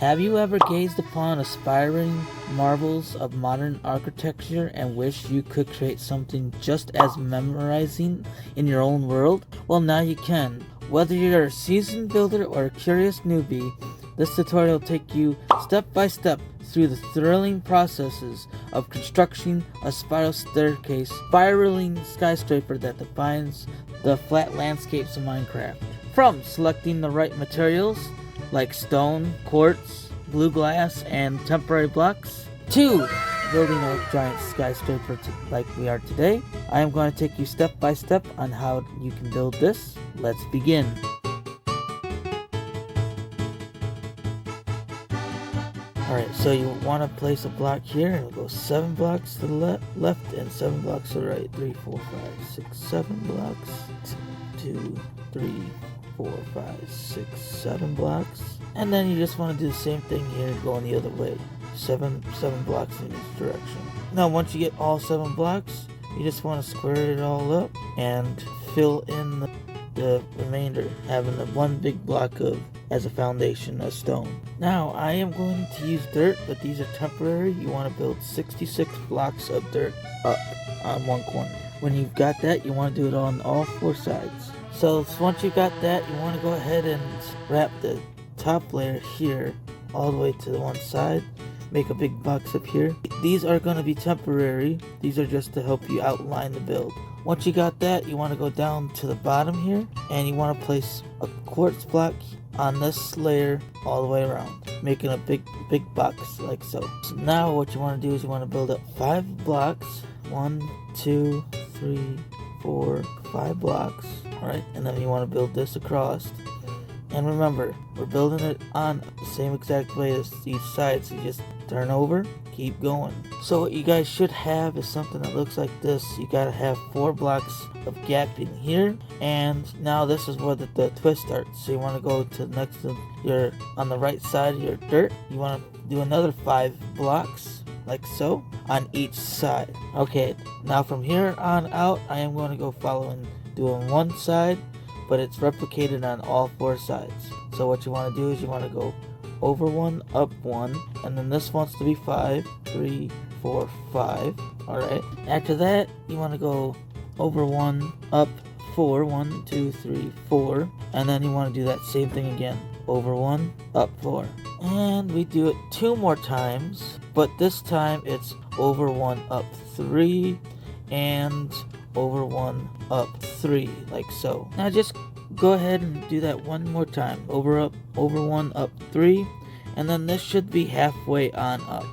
Have you ever gazed upon aspiring marvels of modern architecture and wished you could create something just as memorizing in your own world? Well, now you can. Whether you're a seasoned builder or a curious newbie, this tutorial will take you step by step through the thrilling processes of constructing a spiral staircase, spiraling skyscraper that defines the flat landscapes of Minecraft. From selecting the right materials, like stone, quartz, blue glass, and temporary blocks, to building a giant skyscraper like we are today, I am going to take you step by step on how you can build this. Let's begin. Alright, so you want to place a block here, and we'll go 7 blocks to the left and 7 blocks to the right. 3, 4, 5, 6, 7 blocks. 2, 3, 4, 5, 6, 7 blocks. And then you just want to do the same thing here, going the other way. 7 blocks in each direction. Now once you get all 7 blocks, you just want to square it all up and fill in the remainder, having the one big block as a foundation, a stone. Now I am going to use dirt, but these are temporary. You want to build 66 blocks of dirt up on one corner. When you've got that, you want to do it on all 4 sides. So once you've got that, you want to go ahead and wrap the top layer here all the way to the one side. Make a big box up here. These are going to be temporary. These are just to help you outline the build. Once you got that, you want to go down to the bottom here, and you want to place a quartz block on this layer all the way around, making a big box like so. So now what you want to do is you want to build up 5 blocks. 1, 2, 3, 4, 5 blocks. Alright, and then you want to build this across. And remember, we're building it on the same exact way as each side, so you just turn over, keep going. So what you guys should have is something that looks like this. You gotta have 4 blocks of gapping here, and now this is where the twist starts. So you want to go to next to your, on the right side of your dirt, you want to do another 5 blocks like so on each side. Okay, now from here on out, I am going to go following, doing one side, but it's replicated on all 4 sides. So what you want to do is you want to go over 1, up 1, and then this wants to be 5, 3, 4, 5. Alright, after that you want to go over 1, up 4, 1, 2, 3, 4, and then you want to do that same thing again, over 1, up 4. And we do it 2 more times, but this time it's over 1, up 3, and over 1, up 3, like so. Now just go ahead and do that one more time. Over 1, up 3, and then this should be halfway on up.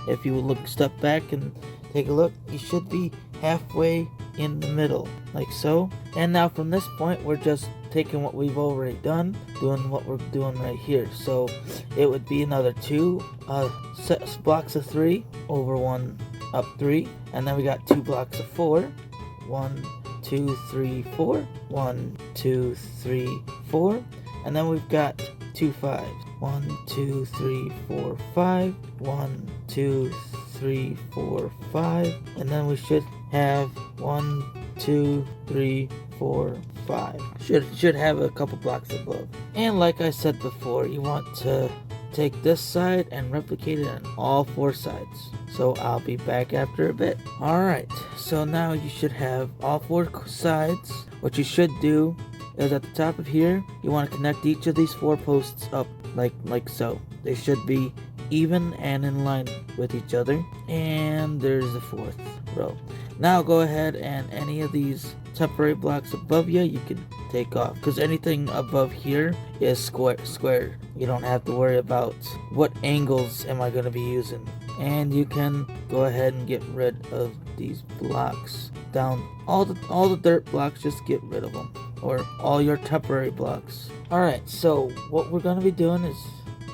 If you look, step back and take a look, you should be halfway in the middle, like so. And now from this point, we're just taking what we've already done, doing what we're doing right here. So it would be another 2 blocks of 3, over 1, up 3, and then we got 2 blocks of 4. 1, 2, 3, 4. 1, 2, 3, 4. And then we've got 2 5s. 1, 2, 3, 4, 5. 1, 2, 3, 4, 5. And then we should have 1, 2, 3, 4, 5. Should have a couple blocks above. And like I said before, you want to take this side and replicate it on all 4 sides. So I'll be back after a bit. Alright, so now you should have all 4 sides. What you should do is at the top of here, you want to connect each of these 4 posts up like so. They should be even and in line with each other. And there's the 4th row. Now go ahead and any of these temporary blocks above you can take off, because anything above here is square. You don't have to worry about what angles am I going to be using. And you can go ahead and get rid of these blocks down. All the dirt blocks, just get rid of them, or all your temporary blocks. Alright, so what we're going to be doing is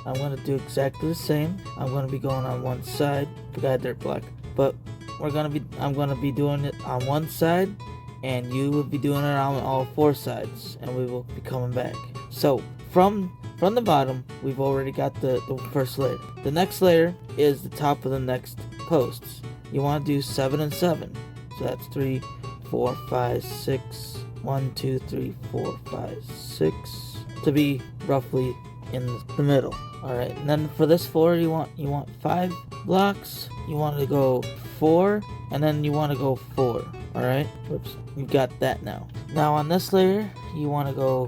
I'm going to do exactly the same. I'm going to be going on one side. Forgot dirt block, but I'm going to be doing it on one side, and you will be doing it on all 4 sides, and we will be coming back. So from the bottom, we've already got the first layer. The next layer is the top of the next posts. You want to do 7 and 7. So that's 3, 4, 5, 6. 1, 2, 3, 4, 5, 6. To be roughly in the middle. All right, and then for this floor, you want 5 blocks. You want to go 4, and then you want to go 4. All right, whoops, you got that now. Now on this layer, you want to go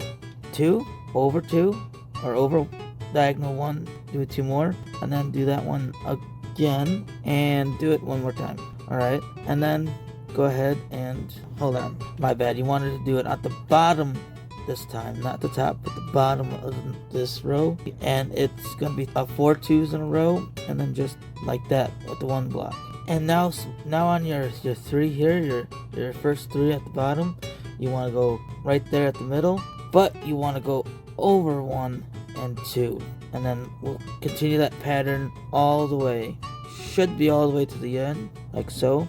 2 over 2, or over diagonal 1, do 2 more, and then do that one again, and do it one more time. All right, and then go ahead and hold on, my bad, you wanted to do it at the bottom this time, not the top, but the bottom of this row, and it's gonna be 4 2s in a row, and then just like that with the 1 block. And now on your 3 here, your first 3 at the bottom, you want to go right there at the middle, but you want to go over 1 and 2, and then we'll continue that pattern all the way. Should be all the way to the end, like so,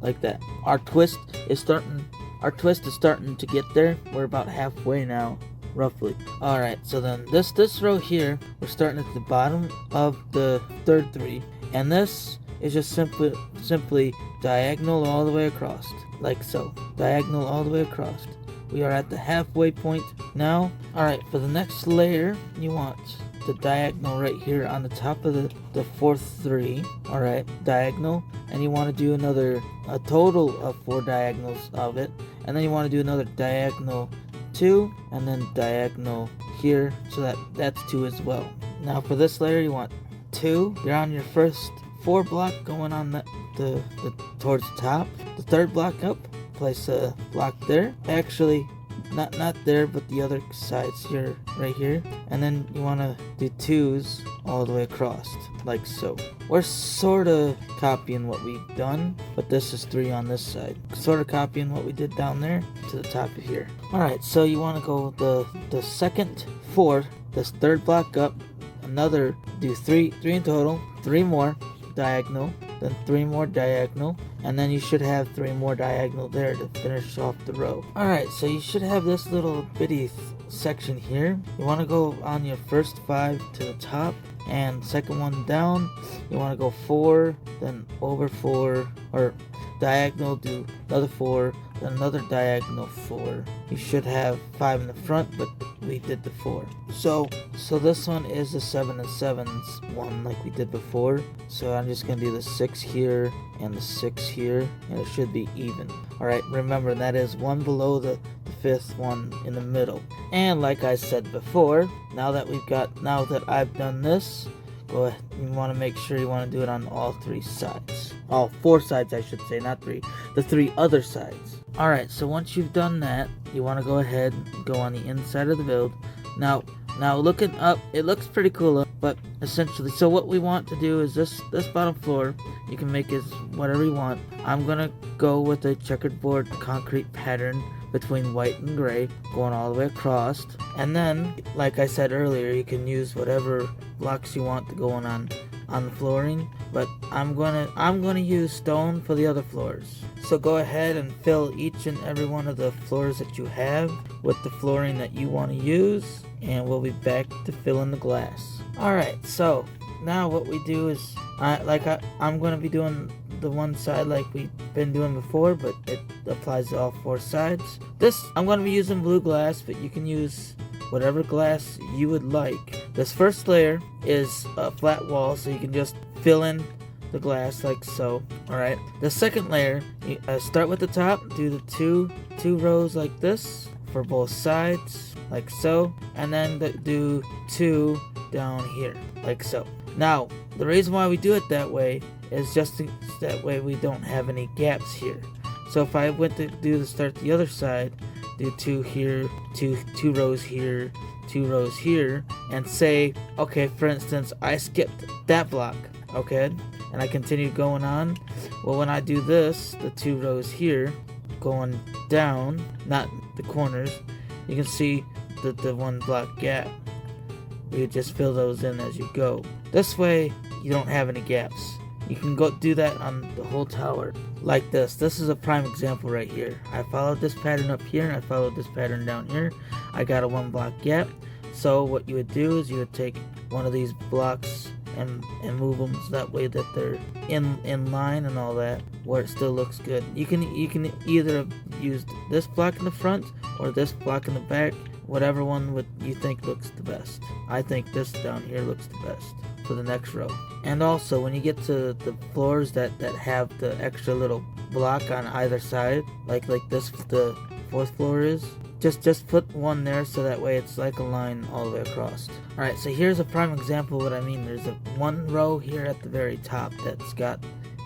like that. Our twist is starting to get there. We're about halfway now, roughly. All right, so then this row here, we're starting at the bottom of the third 3, and this is just simply diagonal all the way across, like so. Diagonal all the way across. We are at the halfway point now. All right, for the next layer, you want the diagonal right here on the top of the fourth 3. All right, diagonal, and you want to do a total of 4 diagonals of it, and then you want to do another diagonal 2, and then diagonal here, so that's 2 as well. Now for this layer, you want 2. You're on your first 4 block going on the towards the top. The 3rd block up, place a block there. Actually, not there, but the other sides here, right here. And then you want to do 2s all the way across, like so. We're sort of copying what we've done, but this is 3 on this side. Sort of copying what we did down there to the top of here. All right, so you want to go the second 4, this 3rd block up, another, do 3 in total, 3 more diagonal, then 3 more diagonal, and then you should have 3 more diagonal there to finish off the row. Alright, so you should have this little bitty section here. You want to go on your first 5 to the top, and second one down, you want to go 4, then over 4, or diagonal, do another 4, then another diagonal 4. You should have 5 in the front, but we did the 4. So this one is a 7 and 7s one like we did before. So I'm just gonna do the 6 here and the 6 here, and it should be even. Alright, remember that is one below the 5th one in the middle. And like I said before, now that I've done this, go ahead, you want to make sure you want to do it on all 3 sides. All 4 sides, I should say, not 3. The 3 other sides. Alright, so once you've done that, you want to go ahead and go on the inside of the build. Now looking up, it looks pretty cool, but essentially, so what we want to do is this bottom floor, you can make it whatever you want. I'm going to go with a checkerboard concrete pattern between white and gray, going all the way across. And then, like I said earlier, you can use whatever blocks you want to go on the flooring, but I'm gonna use stone for the other floors. So go ahead and fill each and every one of the floors that you have with the flooring that you want to use, and we'll be back to fill in the glass. Alright, so now what we do is, I'm gonna be doing the one side like we've been doing before, but it applies to all 4 sides. I'm going to be using blue glass, but you can use whatever glass you would like. This first layer is a flat wall, so you can just fill in the glass like so. Alright, the second layer, you start with the top, do the two rows like this for both sides, like so, and then do 2 down here, like so. Now, the reason why we do it that way is just that way we don't have any gaps here. So if I went to start the other side, do 2 here, 2 rows here, 2 rows here, and say, okay, for instance, I skipped that block, okay, and I continue going on. Well, when I do this, the 2 rows here, going down, not the corners, you can see the 1 block gap. You just fill those in as you go. This way, you don't have any gaps. You can go do that on the whole tower like this. This is a prime example right here. I followed this pattern up here, and I followed this pattern down here. I got a 1 block gap. So what you would do is you would take one of these blocks and move them so that way that they're in line and all that, where it still looks good. You can either use this block in the front or this block in the back, whatever one you think looks the best. I think this down here looks the best for the next row. And also, when you get to the floors that have the extra little block on either side, like this, the 4th floor is, just put one there so that way it's like a line all the way across. Alright, so here's a prime example of what I mean. There's a one row here at the very top that's got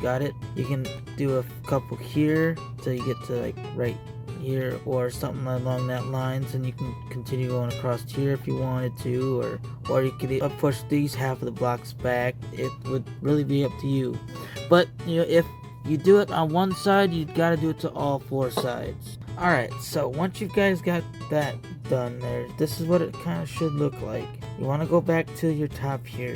it. You can do a couple here till you get to like right here or something along that lines, and you can continue going across here if you wanted to, or you could push these half of the blocks back. It would really be up to you. But you know, if you do it on one side, you gotta do it to all 4 sides. Alright, so once you guys got that done there, this is what it kind of should look like. You want to go back to your top here.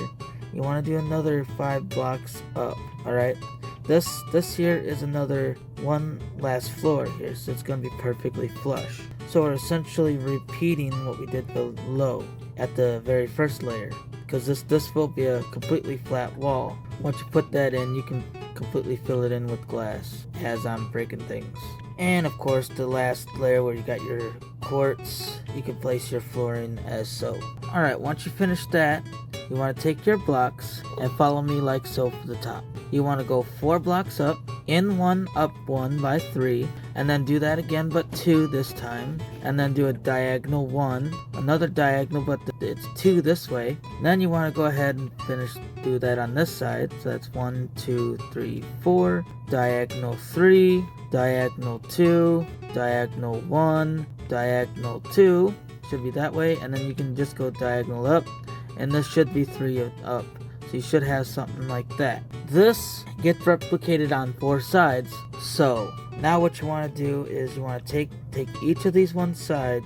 You want to do another 5 blocks up. Alright, this here is another one last floor here, so it's going to be perfectly flush. So we're essentially repeating what we did below at the very first layer, because this will be a completely flat wall. Once you put that in, you can completely fill it in with glass as I'm breaking things. And of course, the last layer where you got your quartz, you can place your flooring as so. Alright, once you finish that, you want to take your blocks and follow me like so for the top. You want to go 4 blocks up, in 1, up 1 by 3, and then do that again but 2 this time, and then do a diagonal 1, another diagonal but it's 2 this way. Then you want to go ahead and do that on this side, so that's 1, 2, 3, 4, diagonal 3, diagonal 2, diagonal 1, diagonal 2, should be that way, and then you can just go diagonal up, and this should be 3 up. So you should have something like that. This gets replicated on 4 sides. So now what you want to do is you want to take each of these one sides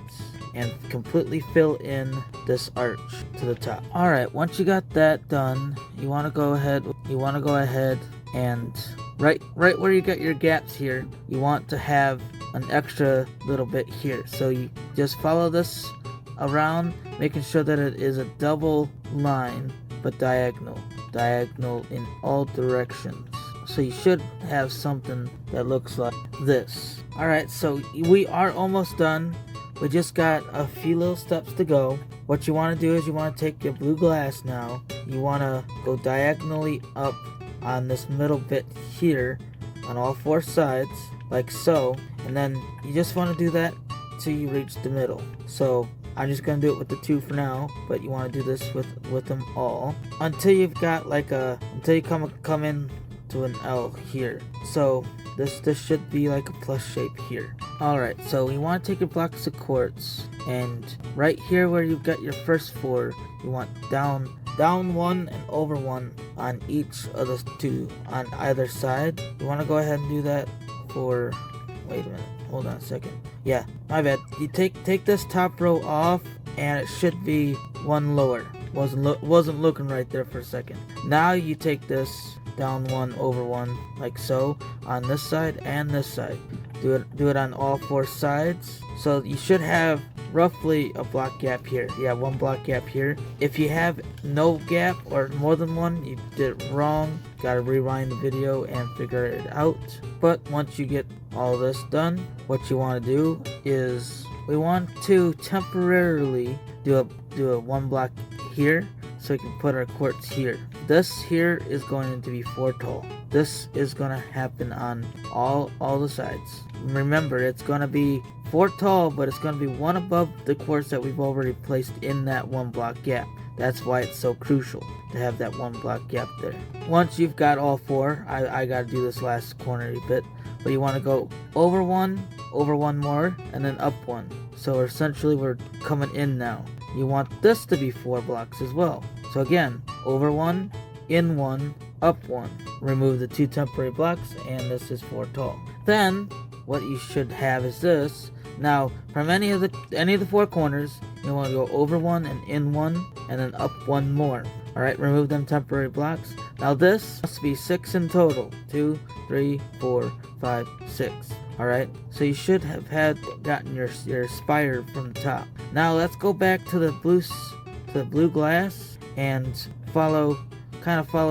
and completely fill in this arch to the top. Alright, once you got that done, you want to go ahead and right where you got your gaps here, you want to have an extra little bit here. So you just follow this around, making sure that it is a double line but diagonal in all directions. So you should have something that looks like this. Alright, so we are almost done. We just got a few little steps to go. What you want to do is you want to take your blue glass now. You want to go diagonally up on this middle bit here on all 4 sides like so, and then you just want to do that till you reach the middle. So I'm just going to do it with the 2 for now, but you want to do this with them all until you've got until you come in to an L here. So this should be like a plus shape here. Alright, so you want to take your blocks of quartz, and right here where you've got your first 4, you want down 1 and over 1 on each of the 2 on either side. You want to go ahead and do that for, wait a minute, hold on a second. Yeah, my bad. You take this top row off, and it should be 1 lower. Wasn't looking right there for a second. Now you take this down 1 over 1 like so on this side and this side. Do it on all 4 sides. So you should have roughly a block gap here. Yeah, 1 block gap here. If you have no gap or more than 1, you did it wrong. Gotta rewind the video and figure it out. But once you get all this done, what you want to do is we want to temporarily do a 1 block here, so we can put our quartz here. This here is going to be 4 tall. This is going to happen on all the sides. Remember, it's going to be 4 tall, but it's going to be 1 above the quartz that we've already placed in that 1 block gap. That's why it's so crucial to have that 1 block gap there. Once you've got all 4, I got to do this last corner bit, but you want to go over 1 more, and then up 1. So essentially we're coming in now. You want this to be 4 blocks as well. So again, over 1, in 1, up 1. Remove the 2 temporary blocks, and this is 4 tall. Then what you should have is this. Now from any of the 4 corners, you want to go over 1 and in 1, and then up 1 more. Alright, remove them temporary blocks. Now this must be 6 in total. 2, 3, 4, 5, 6. Alright, so you should have gotten your spire from the top. Now let's go back to the blue glass and follow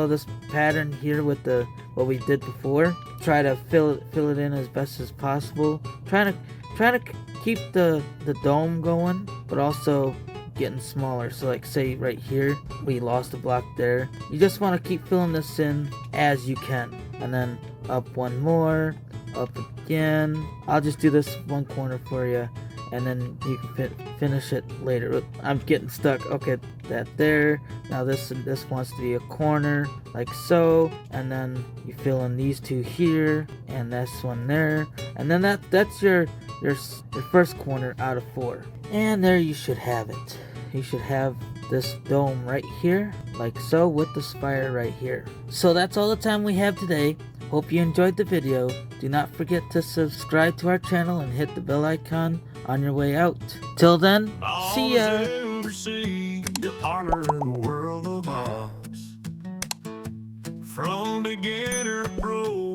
this pattern here with what we did before. Try to fill it in as best as possible. Trying to keep the dome going but also getting smaller. So like say right here, we lost a block there. You just want to keep filling this in as you can. And then up one more, up again. I'll just do this one corner for you, and then you can finish it later. I'm getting stuck. Okay, that there. Now this wants to be a corner, like so, and then you fill in these two here, and this one there, and then that's your first corner out of 4. And there you should have it. You should have this dome right here, like so, with the spire right here. So that's all the time we have today. Hope you enjoyed the video. Do not forget to subscribe to our channel and hit the bell icon on your way out. Till then, see ya! From beginner pro